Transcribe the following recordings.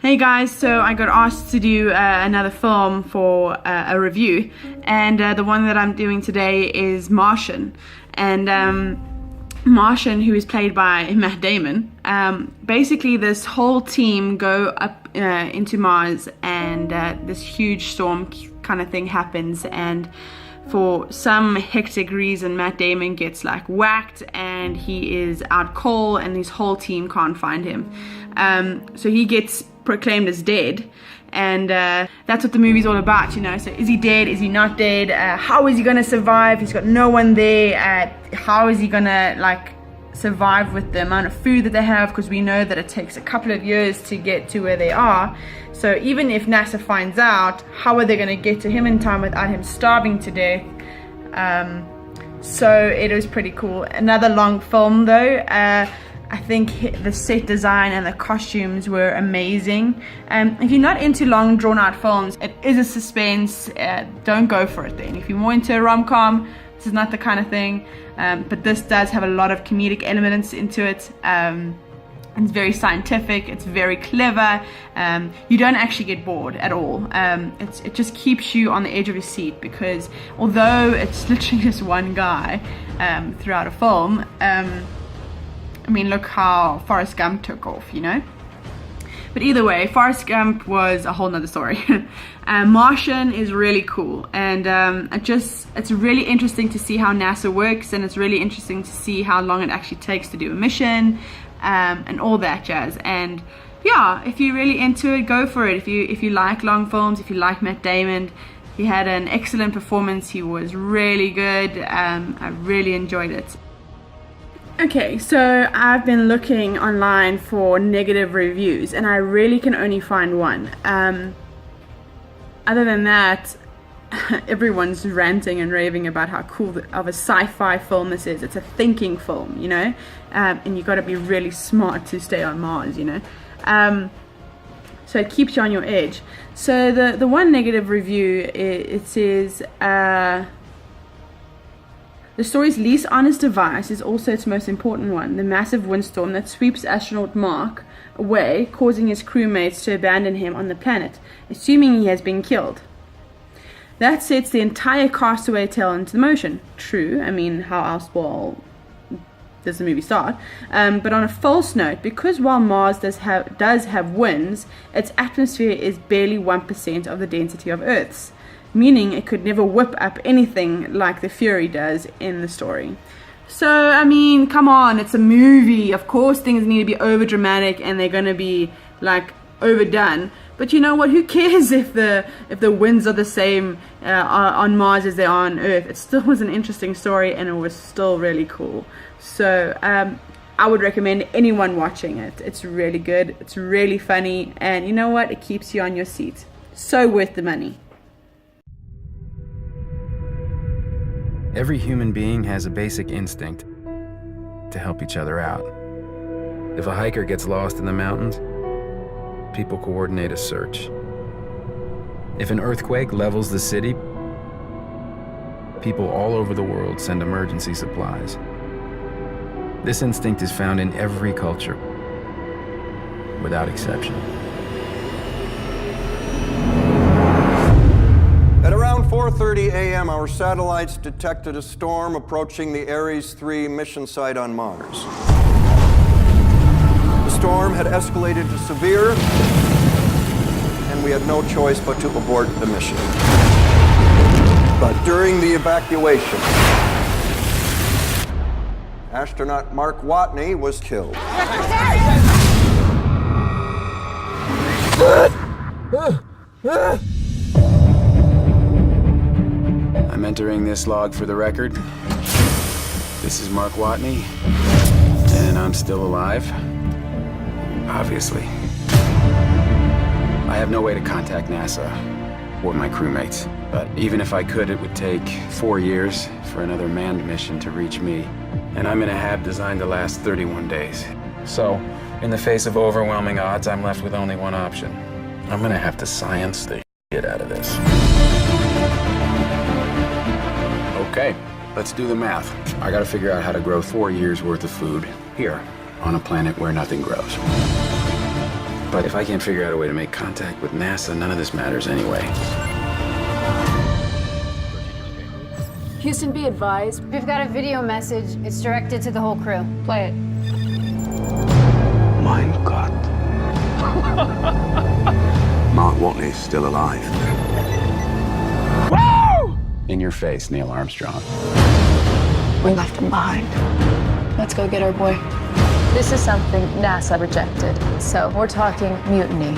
Hey guys, so I got asked to do another film for a review, and the one that I'm doing today is Martian. And Martian, who is played by Matt Damon, basically this whole team go up into Mars, and this huge storm kind of thing happens, and for some hectic reason Matt Damon gets like whacked and he is out cold, and his whole team can't find him. So he gets proclaimed as dead, and that's what the movie's all about, you know. So is he dead? Is he not dead? How is he gonna survive? He's got no one there. How is he gonna like survive with the amount of food that they have? Because we know that it takes a couple of years to get to where they are. So even if NASA finds out, how are they gonna get to him in time without him starving to death? So it was pretty cool. Another long film though. I think the set design and the costumes were amazing. If you're not into long drawn out films, it is a suspense, don't go for it then. If you're more into a rom-com, this is not the kind of thing, but this does have a lot of comedic elements into it. It's very scientific, it's very clever. You don't actually get bored at all. It just keeps you on the edge of your seat, because although it's literally just one guy throughout a film, I mean, look how Forrest Gump took off, you know? But either way, Forrest Gump was a whole nother story. Martian is really cool, and it's really interesting to see how NASA works, and it's really interesting to see how long it actually takes to do a mission, and all that jazz. And yeah, if you're really into it, go for it. If you like long films, if you like Matt Damon, he had an excellent performance. He was really good. I really enjoyed it. Okay, so I've been looking online for negative reviews, and I really can only find one. Other than that, everyone's ranting and raving about how cool of a sci-fi film this is. It's a thinking film, you know, and you got to be really smart to stay on Mars, you know. So it keeps you on your edge. So the one negative review, it says, the story's least honest device is also its most important one, the massive windstorm that sweeps astronaut Mark away, causing his crewmates to abandon him on the planet, assuming he has been killed. That sets the entire castaway tale into motion. True, I mean, how else does the movie start? But on a false note, because while Mars does have winds, its atmosphere is barely 1% of the density of Earth's, meaning it could never whip up anything like the Fury does in the story. So, I mean, come on, it's a movie. Of course things need to be over dramatic and they're gonna be like overdone. But you know what, who cares if the winds are the same on Mars as they are on Earth? It still was an interesting story, and it was still really cool. So I would recommend anyone watching it. It's really good, it's really funny, and you know what, it keeps you on your seat. So worth the money. Every human being has a basic instinct to help each other out. If a hiker gets lost in the mountains, people coordinate a search. If an earthquake levels the city, people all over the world send emergency supplies. This instinct is found in every culture, without exception. At around 4:30 a.m., our satellites detected a storm approaching the Ares 3 mission site on Mars. The storm had escalated to severe, and we had no choice but to abort the mission. But during the evacuation, astronaut Mark Watney was killed. I'm entering this log for the record. This is Mark Watney, and I'm still alive. Obviously. I have no way to contact NASA or my crewmates, but even if I could, it would take 4 years for another manned mission to reach me, and I'm in a hab designed to last 31 days. So, in the face of overwhelming odds, I'm left with only one option. I'm gonna have to science the shit out of this. Okay, let's do the math. I gotta figure out how to grow 4 years worth of food here on a planet where nothing grows. But if I can't figure out a way to make contact with NASA, none of this matters anyway. Houston, be advised. We've got a video message. It's directed to the whole crew. Play it. Mein Gott. Mark Watley's still alive. Woo! In your face, Neil Armstrong. We left him behind. Let's go get our boy. This is something NASA rejected, so we're talking mutiny.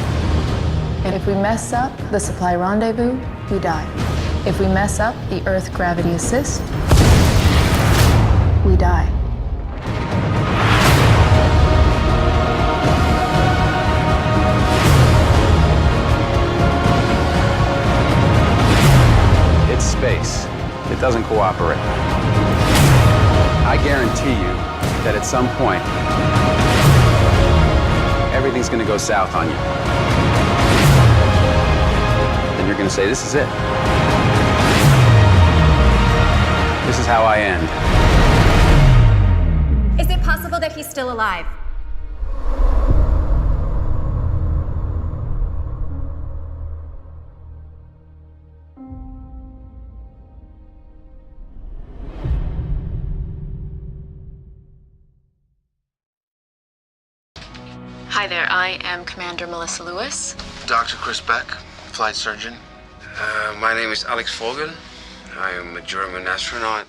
And if we mess up the supply rendezvous, we die. If we mess up the Earth gravity assist, we die. It's space. It doesn't cooperate. I guarantee you that at some point, everything's gonna go south on you. And you're gonna say, this is it. This is how I end. Is it possible that he's still alive? Hi there, I am Commander Melissa Lewis. Dr. Chris Beck, flight surgeon. My name is Alex Vogel. I am a German astronaut.